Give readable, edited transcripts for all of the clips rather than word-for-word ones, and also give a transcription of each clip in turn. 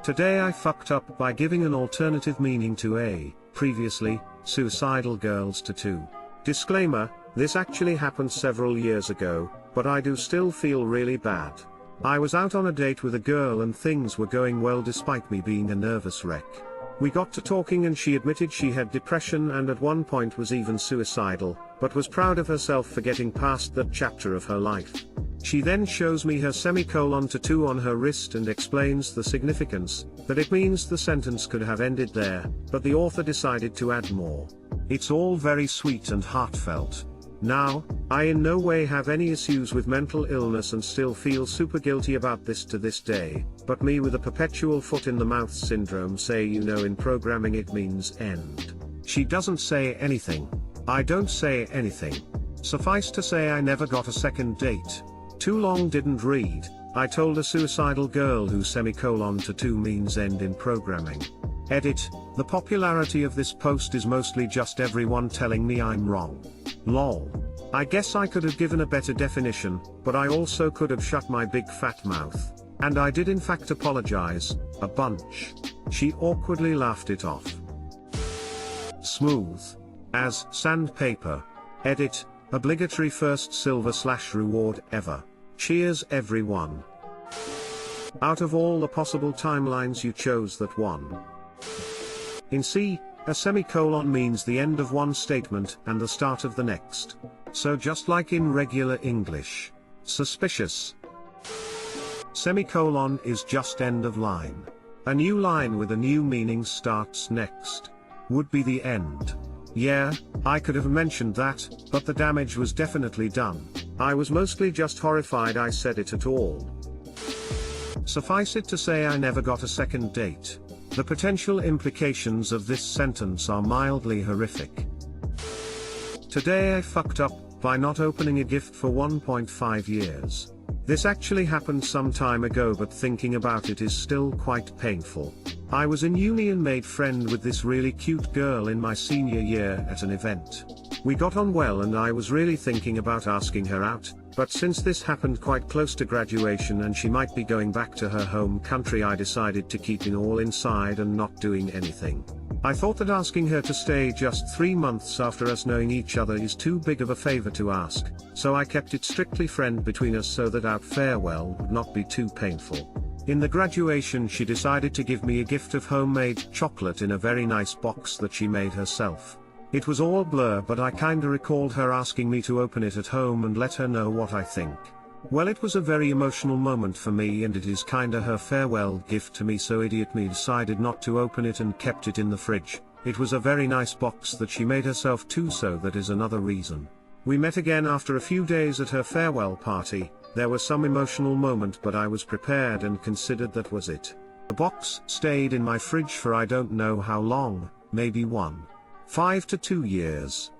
Today I fucked up by giving an alternative meaning to a, previously, suicidal girl's tattoo. Disclaimer, this actually happened several years ago, but I do still feel really bad. I was out on a date with a girl and things were going well despite me being a nervous wreck. We got to talking and she admitted she had depression and at one point was even suicidal, but was proud of herself for getting past that chapter of her life. She then shows me her semicolon tattoo on her wrist and explains the significance, that it means the sentence could have ended there, but the author decided to add more. It's all very sweet and heartfelt. Now, I in no way have any issues with mental illness and still feel super guilty about this to this day, but me with a perpetual foot in the mouth syndrome say in programming it means end. She doesn't say anything. I don't say anything. Suffice to say I never got a second date. Too long didn't read. I told a suicidal girl whose semicolon tattoo means end in programming. Edit, the popularity of this post is mostly just everyone telling me I'm wrong. Lol. I guess I could have given a better definition, but I also could have shut my big fat mouth. And I did in fact apologize, a bunch. She awkwardly laughed it off. Smooth. As sandpaper. Edit, obligatory first silver/reward ever. Cheers everyone. Out of all the possible timelines you chose that one. In C, a semicolon means the end of one statement and the start of the next. So just like in regular English. Suspicious. Semicolon is just end of line. A new line with a new meaning starts next. Would be the end. Yeah, I could have mentioned that, but the damage was definitely done. I was mostly just horrified I said it at all. Suffice it to say I never got a second date. The potential implications of this sentence are mildly horrific. Today I fucked up by not opening a gift for 1.5 years. This actually happened some time ago, but thinking about it is still quite painful. I was in uni and made friend with this really cute girl in my senior year at an event. We got on well and I was really thinking about asking her out, but since this happened quite close to graduation and she might be going back to her home country, I decided to keep it all inside and not doing anything. I thought that asking her to stay just 3 months after us knowing each other is too big of a favor to ask, so I kept it strictly friend between us so that our farewell would not be too painful. In the graduation she decided to give me a gift of homemade chocolate in a very nice box that she made herself. It was all blur, but I kinda recalled her asking me to open it at home and let her know what I think. Well, it was a very emotional moment for me and it is kinda her farewell gift to me, so idiot me decided not to open it and kept it in the fridge. It was a very nice box that she made herself too, so that is another reason. We met again after a few days at her farewell party. There was some emotional moment, but I was prepared and considered that was it. The box stayed in my fridge for I don't know how long, maybe 1.5 to 2 years.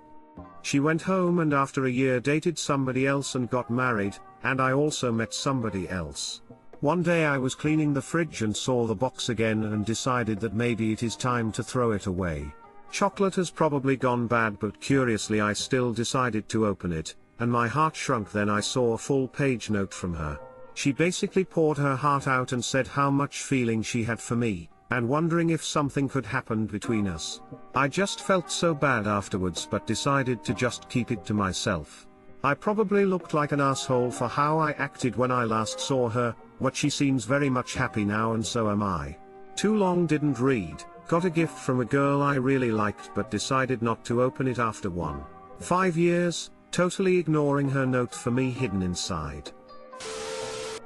She went home and after a year dated somebody else and got married, and I also met somebody else. One day I was cleaning the fridge and saw the box again and decided that maybe it is time to throw it away. Chocolate has probably gone bad, but curiously I still decided to open it, and my heart shrunk. Then I saw a full page note from her. She basically poured her heart out and said how much feeling she had for me, and wondering if something could happen between us. I just felt so bad afterwards, but decided to just keep it to myself. I probably looked like an asshole for how I acted when I last saw her, but she seems very much happy now and so am I. Too long didn't read, got a gift from a girl I really liked but decided not to open it after 1.5 years, totally ignoring her note for me hidden inside.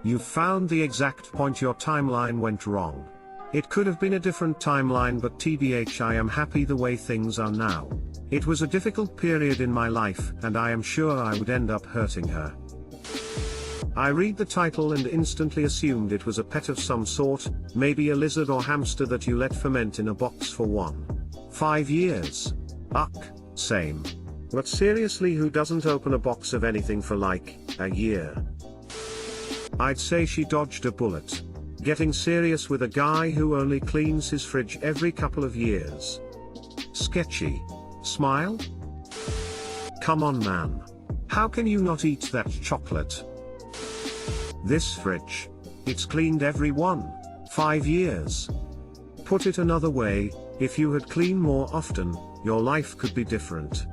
You've found the exact point your timeline went wrong. It could have been a different timeline, but TBH I am happy the way things are now. It was a difficult period in my life and I am sure I would end up hurting her. I read the title and instantly assumed it was a pet of some sort, maybe a lizard or hamster that you let ferment in a box for 1.5 years. Same. But seriously, who doesn't open a box of anything for like a year? I'd say she dodged a bullet. Getting serious with a guy who only cleans his fridge every couple of years. Sketchy. Smile? Come on man. How can you not eat that chocolate? This fridge. It's cleaned every 1.5 5 years. Put it another way, if you had cleaned more often, your life could be different.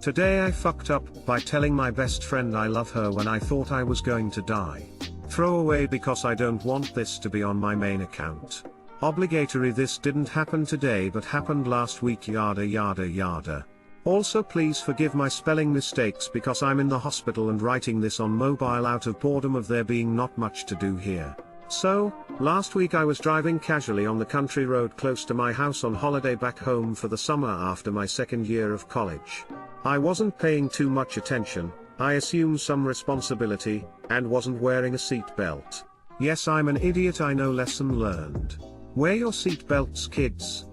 Today I fucked up by telling my best friend I love her when I thought I was going to die. Throw away because I don't want this to be on my main account. Obligatory. This didn't happen today but happened last week, yada yada yada. Also please forgive my spelling mistakes because I'm in the hospital and writing this on mobile out of boredom of there being not much to do here. So, last week I was driving casually on the country road close to my house on holiday back home for the summer after my second year of college. I wasn't paying too much attention, I assumed some responsibility, and wasn't wearing a seat belt. Yes, I'm an idiot, I know, lesson learned. Wear your seat belts, kids.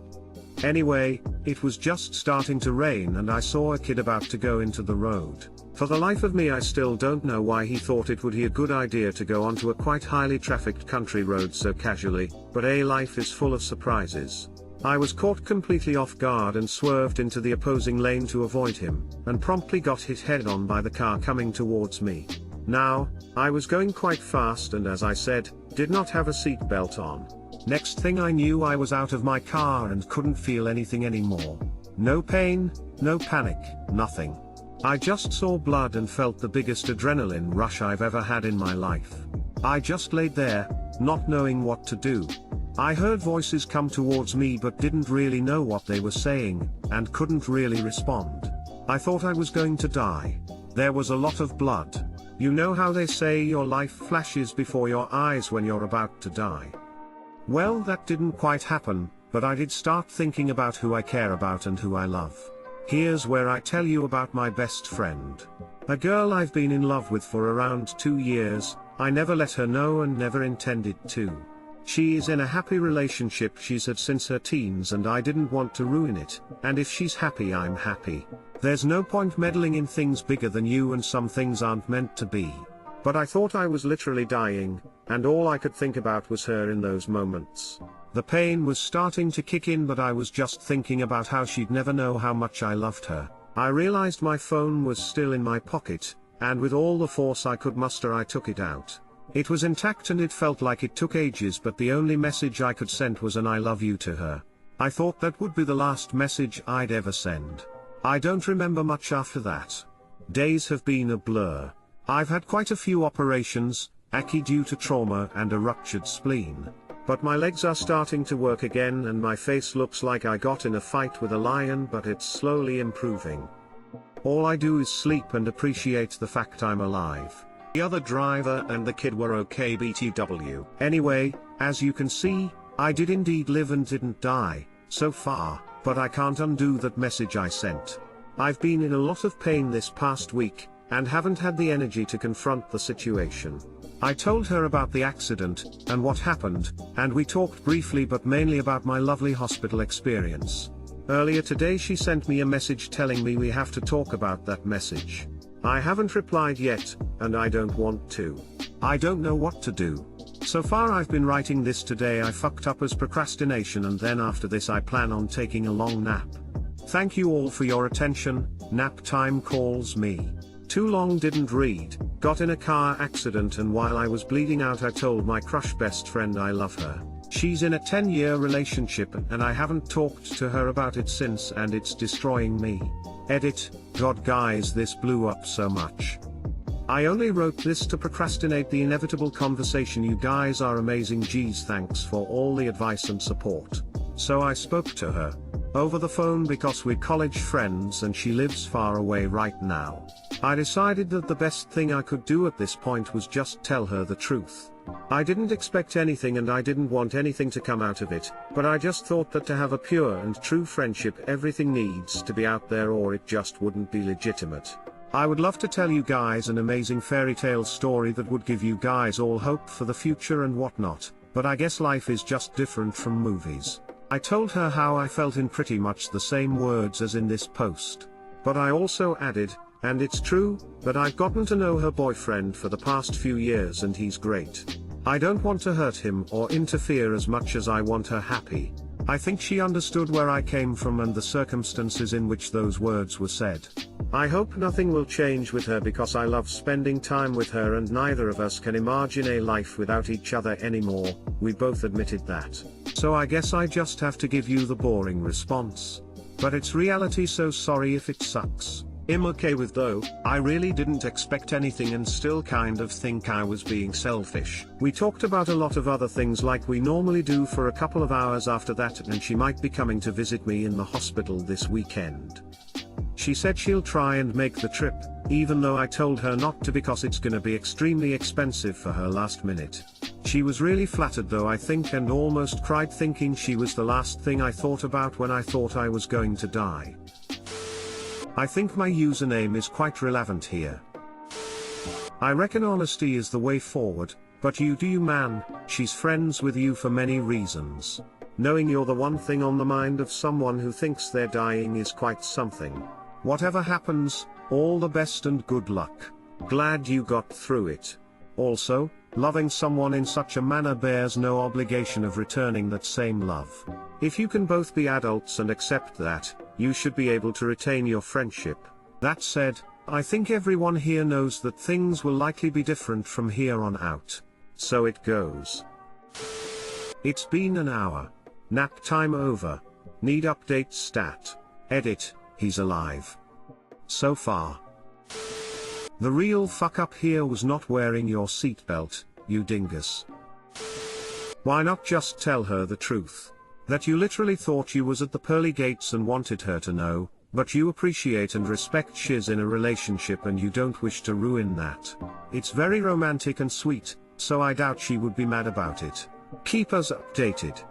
Anyway, it was just starting to rain and I saw a kid about to go into the road. For the life of me I still don't know why he thought it would be a good idea to go onto a quite highly trafficked country road so casually, but life is full of surprises. I was caught completely off guard and swerved into the opposing lane to avoid him, and promptly got hit head on by the car coming towards me. Now, I was going quite fast and, as I said, did not have a seat belt on. Next thing I knew I was out of my car and couldn't feel anything anymore. No pain, no panic, nothing. I just saw blood and felt the biggest adrenaline rush I've ever had in my life. I just laid there, not knowing what to do. I heard voices come towards me but didn't really know what they were saying, and couldn't really respond. I thought I was going to die. There was a lot of blood. You know how they say your life flashes before your eyes when you're about to die? Well, that didn't quite happen, but I did start thinking about who I care about and who I love. Here's where I tell you about my best friend. A girl I've been in love with for around 2 years. I never let her know and never intended to. She is in a happy relationship she's had since her teens and I didn't want to ruin it, and if she's happy I'm happy. There's no point meddling in things bigger than you, and some things aren't meant to be. But I thought I was literally dying, and all I could think about was her in those moments. The pain was starting to kick in, but I was just thinking about how she'd never know how much I loved her. I realized my phone was still in my pocket, and with all the force I could muster I took it out. It was intact and it felt like it took ages, but the only message I could send was an I love you to her. I thought that would be the last message I'd ever send. I don't remember much after that. Days have been a blur. I've had quite a few operations, due to trauma and a ruptured spleen. But my legs are starting to work again and my face looks like I got in a fight with a lion, but it's slowly improving. All I do is sleep and appreciate the fact I'm alive. The other driver and the kid were okay, BTW. Anyway, as you can see, I did indeed live and didn't die, so far, but I can't undo that message I sent. I've been in a lot of pain this past week, and haven't had the energy to confront the situation. I told her about the accident, and what happened, and we talked briefly but mainly about my lovely hospital experience. Earlier today she sent me a message telling me we have to talk about that message. I haven't replied yet, and I don't want to. I don't know what to do. So far I've been writing this today. I fucked up as procrastination, and then after this I plan on taking a long nap. Thank you all for your attention. Nap time calls me. Too long didn't read, got in a car accident, and while I was bleeding out I told my crush best friend I love her. She's in a 10-year relationship and I haven't talked to her about it since, and it's destroying me. Edit. God guys, this blew up so much. I only wrote this to procrastinate the inevitable conversation. You guys are amazing. Geez, thanks for all the advice and support. So I spoke to her over the phone because we're college friends and she lives far away right now. I decided that the best thing I could do at this point was just tell her the truth. I didn't expect anything and I didn't want anything to come out of it, but I just thought that to have a pure and true friendship everything needs to be out there or it just wouldn't be legitimate. I would love to tell you guys an amazing fairy tale story that would give you guys all hope for the future and whatnot, but I guess life is just different from movies. I told her how I felt in pretty much the same words as in this post. But I also added, and it's true, that I've gotten to know her boyfriend for the past few years and he's great. I don't want to hurt him or interfere as much as I want her happy. I think she understood where I came from and the circumstances in which those words were said. I hope nothing will change with her because I love spending time with her and neither of us can imagine a life without each other anymore, we both admitted that. So I guess I just have to give you the boring response. But it's reality, so sorry if it sucks. I'm okay with though, I really didn't expect anything and still kind of think I was being selfish. We talked about a lot of other things like we normally do for a couple of hours after that, and she might be coming to visit me in the hospital this weekend. She said she'll try and make the trip, even though I told her not to because it's gonna be extremely expensive for her last minute. She was really flattered though, I think, and almost cried thinking she was the last thing I thought about when I thought I was going to die. I think my username is quite relevant here. I reckon honesty is the way forward, but you do you, man. She's friends with you for many reasons. Knowing you're the one thing on the mind of someone who thinks they're dying is quite something. Whatever happens, all the best and good luck. Glad you got through it. Also, loving someone in such a manner bears no obligation of returning that same love. If you can both be adults and accept that, you should be able to retain your friendship. That said, I think everyone here knows that things will likely be different from here on out. So it goes. It's been an hour. Nap time over. Need update stat. Edit, he's alive. So far. The real fuck up here was not wearing your seatbelt, you dingus. Why not just tell her the truth? That you literally thought you was at the pearly gates and wanted her to know, but you appreciate and respect shiz in a relationship and you don't wish to ruin that. It's very romantic and sweet, so I doubt she would be mad about it. Keep us updated.